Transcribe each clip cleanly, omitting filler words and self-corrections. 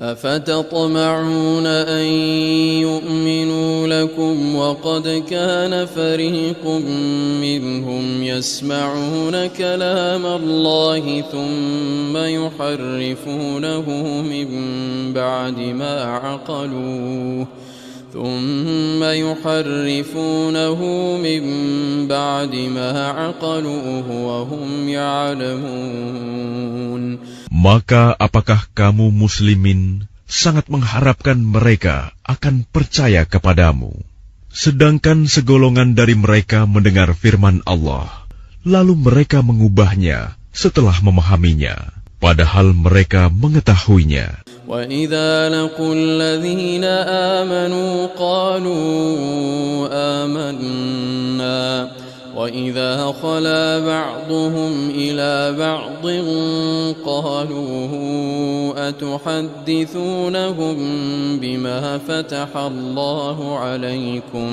أفتطمعون أن يؤمنوا لكم وقد كان فريق منهم يسمعون كلام الله ثم يحرفونه من بعد ما عقلوه وهم يعلمون. Maka apakah kamu muslimin sangat mengharapkan mereka akan percaya kepadamu, sedangkan segolongan dari mereka mendengar firman Allah, lalu mereka mengubahnya setelah memahaminya, padahal mereka mengetahuinya. وَإِذَا لَقُوا الَّذِينَ آمَنُوا قَالُوا آمَنَّا وَإِذَا خَلَا بَعْضُهُمْ إِلَى بَعْضٍ قَالُوا أَتُحَدِّثُونَهُم بِمَا فَتَحَ اللَّهُ عَلَيْكُمْ.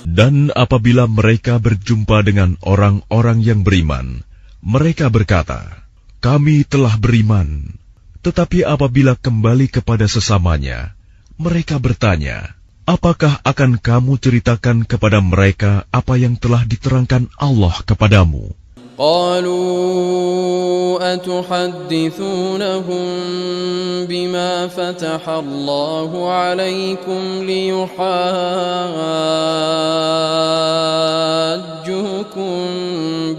Dan apabila mereka berjumpa dengan orang-orang yang beriman, mereka berkata, "Kami telah beriman." Tetapi apabila kembali kepada sesamanya, mereka bertanya, "Apakah akan kamu ceritakan kepada mereka apa yang telah diterangkan Allah kepadamu?" قالوا أتحدثونهم بما فتح الله عليكم ليحاجوكم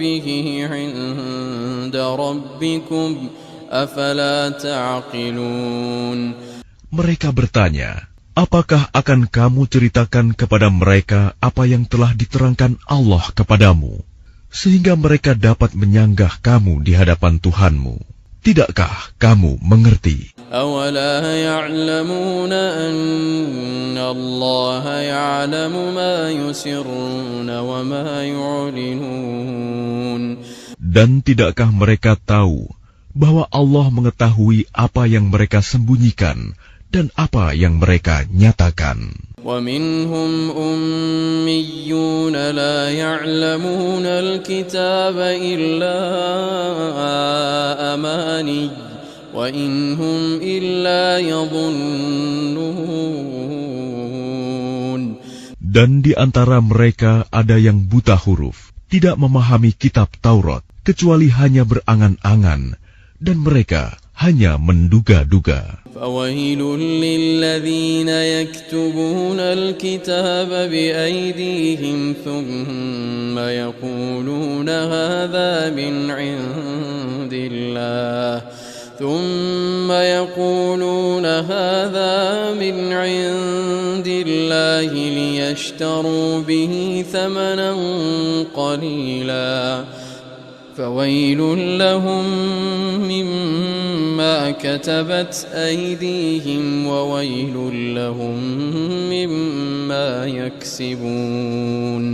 به عند ربكم أفلا تعقلون. Mereka bertanya, "Apakah akan kamu ceritakan kepada mereka apa yang telah diterangkan Allah kepadamu, sehingga mereka dapat menyanggah kamu di hadapan Tuhanmu? Tidakkah kamu mengerti?" أَوَلَا يَعْلَمُونَ أَنَّ اللَّهَ يَعْلَمُ مَا يُسِرُّونَ وَمَا يُعْلِنُونَ. Dan tidakkah mereka tahu bahwa Allah mengetahui apa yang mereka sembunyikan dan apa yang mereka nyatakan? وَمِنْهُمْ أُمِّيُّونَ لَا يَعْلَمُونَ الْكِتَابَ إِلَّا أَمَانِيَّ وَإِنْ هُمْ إِلَّا يَظُنُّونَ. Dan di antara mereka ada yang buta huruf, tidak memahami kitab Taurat, kecuali hanya berangan-angan, dan mereka hanya menduga-duga. فَوَيْلٌ لِّلَّذِينَ يَكْتُبُونَ الْكِتَابَ بِأَيْدِيهِمْ ثُمَّ يَقُولُونَ هَذَا مِنْ عِندِ اللَّهِ لِيَشْتَرُوا بِهِ ثَمَنًا قَلِيلًا فَوَيْلٌ لَّهُم مِّمَّا كَتَبَتْ أَيْدِيهِمْ وَوَيْلٌ لَّهُم مِّمَّا يَكْسِبُونَ.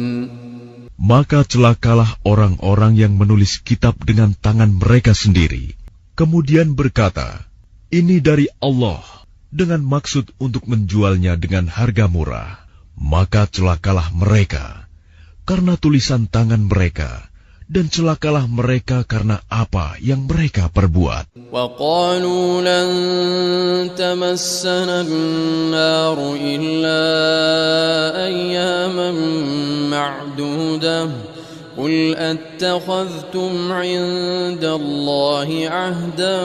Maka celakalah orang-orang yang menulis kitab dengan tangan mereka sendiri, kemudian berkata, "Ini dari Allah," dengan maksud untuk menjualnya dengan harga murah. Maka celakalah mereka karena tulisan tangan mereka, dan celakalah mereka karena apa yang mereka perbuat. وَقَالُوا لَن تَمَسَّنَا النَّارُ إِلَّا أَيَّامًا مَّعْدُودَةً قُلْ أَتَّخَذْتُمْ عِندَ اللَّهِ عَهْدًا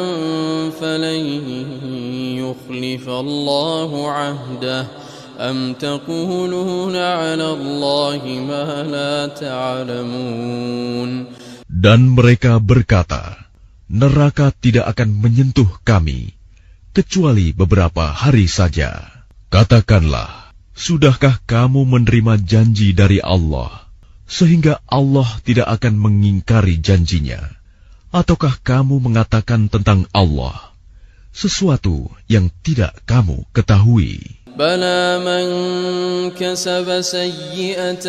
فَلَن يُخْلِفَ اللَّهُ عَهْدَهُ أَمْ تَقُولُونَ عَلَى اللَّهِ مَا لَا تَعْلَمُونَ. Dan mereka berkata, "Neraka tidak akan menyentuh kami, kecuali beberapa hari saja." Katakanlah, sudahkah kamu menerima janji dari Allah, sehingga Allah tidak akan mengingkari janjinya? Ataukah kamu mengatakan tentang Allah sesuatu yang tidak kamu ketahui? بلى من كسب سيئة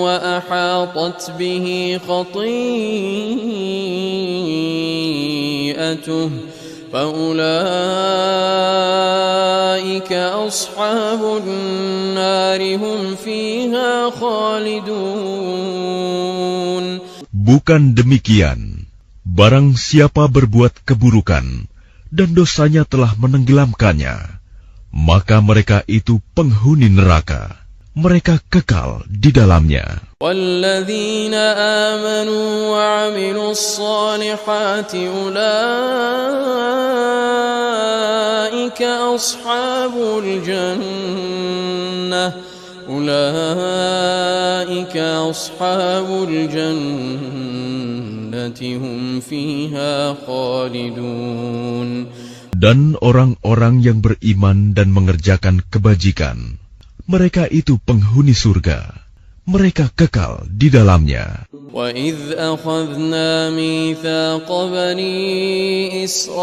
وأحاطت به خطيئته فأولئك أصحاب النار هم فيها خالدون. Bukan demikian, barang siapa berbuat keburukan dan dosanya telah menenggelamkannya. Maka mereka itu penghuni neraka. Mereka kekal di dalamnya. وَالَّذِينَ آمَنُوا وَعَمِلُوا الصَّالِحَاتِ أُولَئِكَ أَصْحَابُ الْجَنَّةِ هُمْ فِيهَا خَالِدُونَ. Dan orang-orang yang beriman dan mengerjakan kebajikan, mereka itu penghuni surga. Mereka kekal di dalamnya. وَإِذْ أَخَذْنَا مِيثَاقَ بَنِي إِسْرَائِيلَ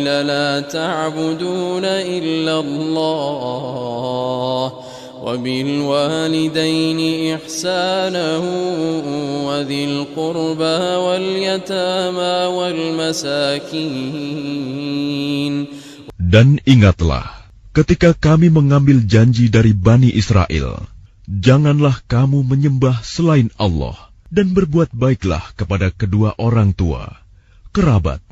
لَا تَعْبُدُونَ إِلَّا اللَّهَ وَبِالْوَالِدَيْنِ إِحْسَانًا وَذِي الْقُرْبَى وَالْيَتَامَى وَالْمَسَاكِينِ. Dan ingatlah, ketika kami mengambil janji dari Bani Israel, janganlah kamu menyembah selain Allah, dan berbuat baiklah kepada kedua orang tua, kerabat,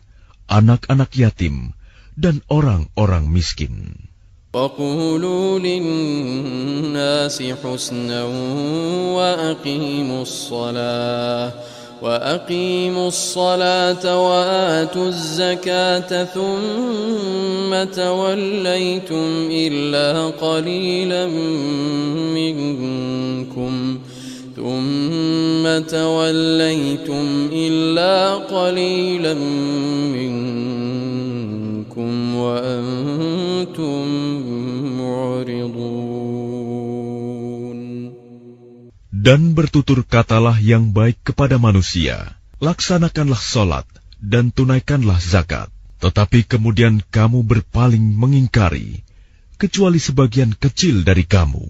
anak-anak yatim, dan orang-orang miskin. وَقُولُوا لِلنَّاسِ حُسْنًا وَأَقِيمُوا الصَّلَاةَ وَآتُوا الزَّكَاةَ ثُمَّ تَوَلَّيْتُمْ إِلَّا قَلِيلًا مِّنكُمْ وَأَنْتُمْ مُعْرِضُونَ. Dan bertutur katalah yang baik kepada manusia, laksanakanlah sholat dan tunaikanlah zakat. Tetapi kemudian kamu berpaling mengingkari, kecuali sebagian kecil dari kamu,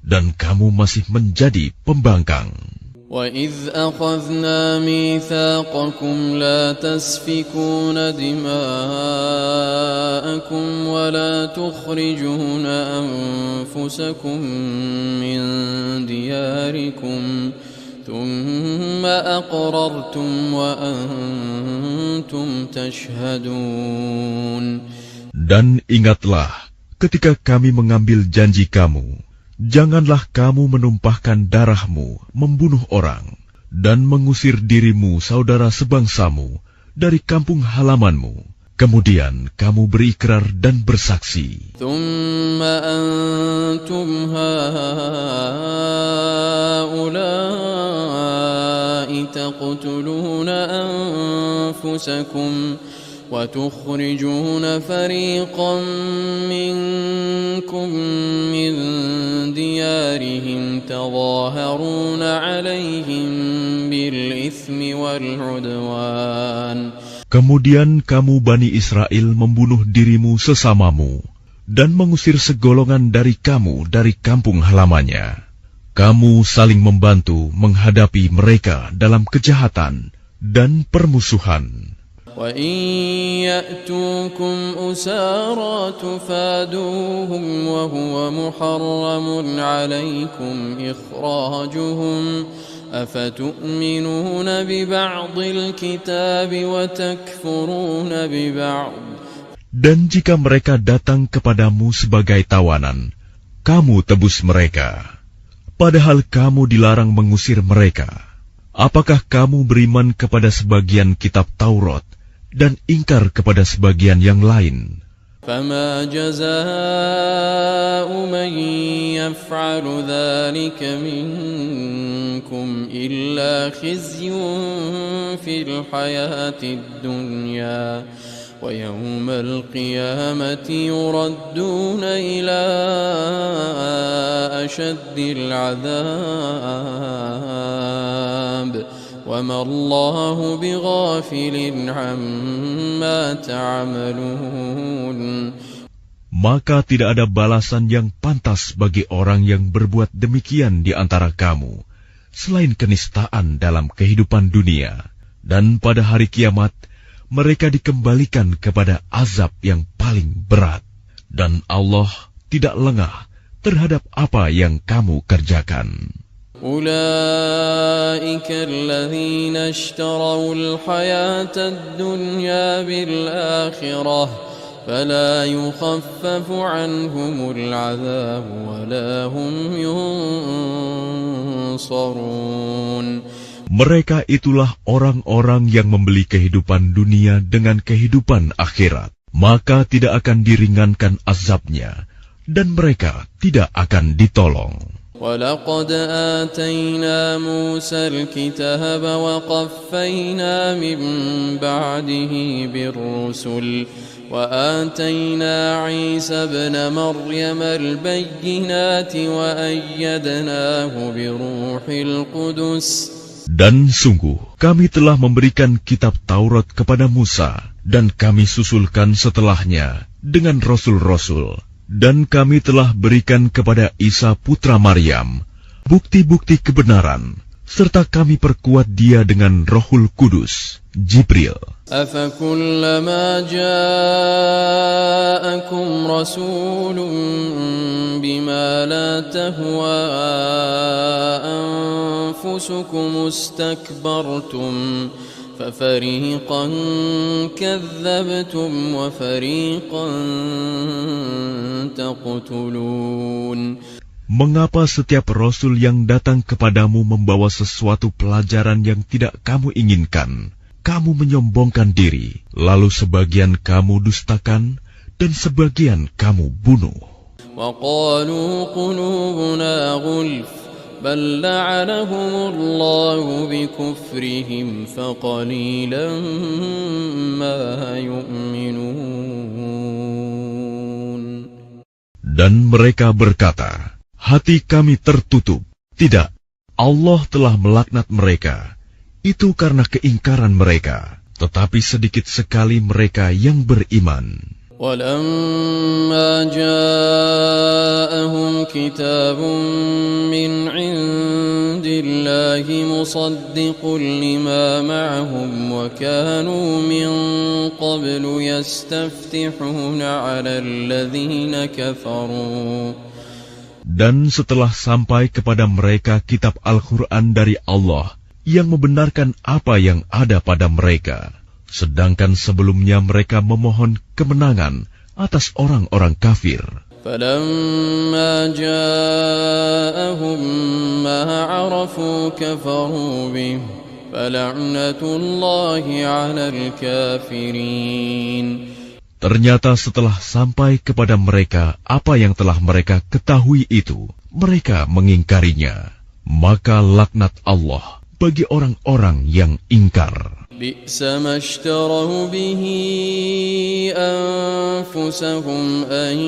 dan kamu masih menjadi pembangkang. وَإِذْ أَخَذْنَا مِيثَاقَكُمْ لَا تَسْفِكُونَ دِمَاءَكُمْ وَلَا تُخْرِجُونَ أَنفُسَكُمْ مِنْ دِيَارِكُمْ ثُمَّ أَقْرَرْتُمْ وَأَنْتُمْ تَشْهَدُونَ. Dan ingatlah ketika kami mengambil janji kamu, janganlah kamu menumpahkan darahmu, membunuh orang, dan mengusir dirimu saudara sebangsamu dari kampung halamanmu. Kemudian kamu berikrar dan bersaksi. ثُمَّ أَنْتُمْ هَؤُلَاءِ تَقْتُلُونَ أَنفُسَكُمْ وَتُخْرِجُونَ فَرِيقًا مِّنكُم مِّن دِيَارِهِمْ تَظَاهَرُونَ عَلَيْهِم بِالْإِثْمِ وَالْعُدْوَانِ. Kemudian kamu Bani Israel membunuh dirimu sesamamu dan mengusir segolongan dari kamu dari kampung halamannya. Kamu saling membantu menghadapi mereka dalam kejahatan dan permusuhan. وَإِنْ يَأْتُوكُمْ أُسَارَى تُفَادُوهُمْ وَهُوَ مُحَرَّمٌ عَلَيْكُمْ إِخْرَاجُهُمْ أَفَتُؤْمِنُونَ بِبَعْضِ الْكِتَابِ وَتَكْفُرُونَ بِبَعْضٍ. Dan jika mereka datang kepadamu sebagai tawanan, kamu tebus mereka, padahal kamu dilarang mengusir mereka. Apakah kamu beriman kepada sebagian kitab Taurat dan ingkar kepada sebagian yang lain? فَمَا جَزَاءُ مَنْ يَفْعَلُ ذَلِكَ مِنْكُمْ إِلَّا خِزْيٌ فِي الْحَيَاةِ الدُّنْيَا وَيَوْمَ الْقِيَامَةِ يُرَدُّونَ إِلَى أَشَدِّ الْعَذَابِ وَمَا اللَّهُ بِغَافِلٍ عَمَّا تَعْمَلُونَ. Maka tidak ada balasan yang pantas bagi orang yang berbuat demikian di antara kamu, selain kenistaan dalam kehidupan dunia, dan pada hari kiamat mereka dikembalikan kepada azab yang paling berat, dan Allah tidak lengah terhadap apa yang kamu kerjakan. أولئك الذين اشتروا الحياة الدنيا بالآخرة فلا يخفف عنهم العذاب ولا هم ينصرون. Mereka itulah orang-orang yang membeli kehidupan dunia dengan kehidupan akhirat. Maka tidak akan diringankan azabnya, dan mereka tidak akan ditolong. وَلَقَدْ آتَيْنَا مُوسَى الْكِتَابَ وَقَفَّيْنَا مِنْ بَعْدِهِ بِالرُّسُلِ وَآتَيْنَا عِيسَى ابْنَ مَرْيَمَ الْبَيِّنَاتِ وَأَيَّدْنَاهُ بِرُوحِ الْقُدُسِ. Dan sungguh, kami telah memberikan kitab Taurat kepada Musa, dan kami susulkan setelahnya dengan rasul-rasul. Dan kami telah berikan kepada Isa putra Maryam bukti-bukti kebenaran, serta kami perkuat dia dengan Rohul Kudus, Jibril. أَفَكُلَّمَا جَاءَكُمْ رَسُولٌ بِمَا لَا تَهْوَى أَنفُسُكُمُ اسْتَكْبَرْتُمْ فَفَرِيقًا كَذَّبْتُمْ وَفَرِيقًا تَقْتُلُونَ. Mengapa setiap rasul yang datang kepadamu membawa sesuatu pelajaran yang tidak kamu inginkan? Kamu menyombongkan diri, lalu sebagian kamu dustakan, dan sebagian kamu bunuh. وَقَالُوا قُلُوبُنَا غُلْفٌ بَلْ لَعَنَهُمُ اللَّهُ بِكُفْرِهِمْ فَقَلِيلًا مَا يُؤْمِنُونَ. Dan mereka berkata, hati kami tertutup. Tidak, Allah telah melaknat mereka. Itu karena keingkaran mereka, tetapi sedikit sekali mereka yang beriman. وَلَمَّا جَاءَهُمْ كِتَابٌ مِّنْ عِندِ اللَّهِ مُصَدِّقٌ لِّمَا مَعَهُمْ وَكَانُوا مِن قَبْلُ يَسْتَفْتِحُونَ عَلَى الَّذِينَ كَفَرُوا. Dan setelah sampai kepada mereka kitab Al-Quran dari Allah yang membenarkan apa yang ada pada mereka, sedangkan sebelumnya mereka memohon kemenangan atas orang-orang kafir. فَلَمَّا جَاءَهُم مَّا عَرَفُوا كَفَرُوا بِهِ فَلَعْنَةُ اللَّهِ عَلَى الْكَافِرِينَ. Ternyata setelah sampai kepada mereka apa yang telah mereka ketahui itu, mereka mengingkarinya. Maka laknat Allah bagi orang-orang yang ingkar. بئس ما اشتروا به أنفسهم أن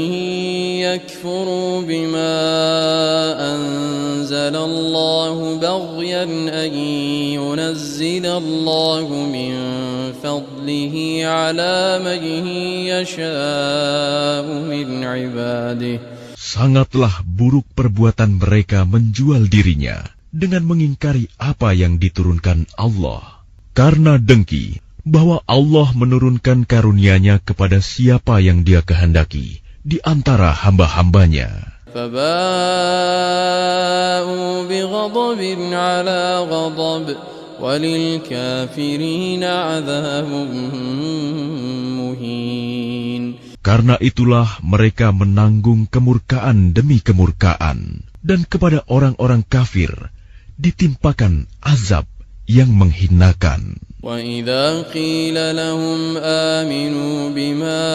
يكفروا بما أنزل الله بغيا أن ينزل الله من فضله على من يشاء من عباده. Sangatlah buruk perbuatan mereka menjual dirinya dengan mengingkari apa yang diturunkan Allah, karena dengki bahwa Allah menurunkan karunia-Nya kepada siapa yang Dia kehendaki di antara hamba-hambanya. فَبَاءُوا بِغَضَبٍ عَلَى غَضَبٍ وَلِلْكَافِرِينَ عَذَابٌ مُهِينٌ. Karena itulah mereka menanggung kemurkaan demi kemurkaan, dan kepada orang-orang kafir ditimpakan azab yang menghinakan. وَإِذَا قِيلَ لَهُمْ آمِنُوا بِمَا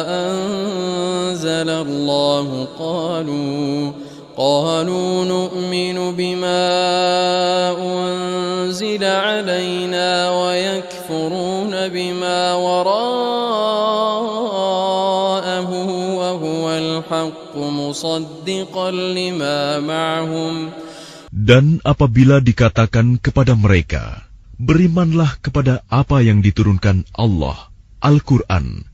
أَنزَلَ اللَّهُ قَالُوا نُؤْمِنُ بِمَا أُنزِلَ عَلَيْنَا وَيَكْفُرُونَ بِمَا وَرَاءَهُ وَهُوَ الْحَقُّ مُصَدِّقًا لِمَا مَعَهُمْ. Dan apabila dikatakan kepada mereka, berimanlah kepada apa yang diturunkan Allah, Al-Quran,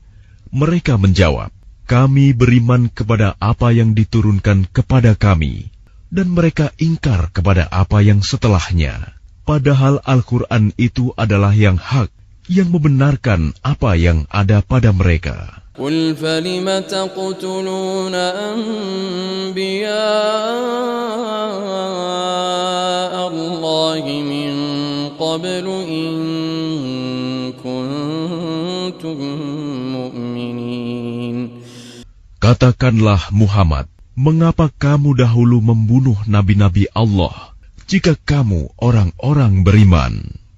mereka menjawab, kami beriman kepada apa yang diturunkan kepada kami, dan mereka ingkar kepada apa yang setelahnya. Padahal Al-Quran itu adalah yang hak, yang membenarkan apa yang ada pada mereka. قل فلم تقتلون أنبياء الله من قبل إن كنتم مؤمنين. Katakanlah Muhammad, mengapa kamu dahulu membunuh nabi-nabi Allah jika kamu orang-orang beriman?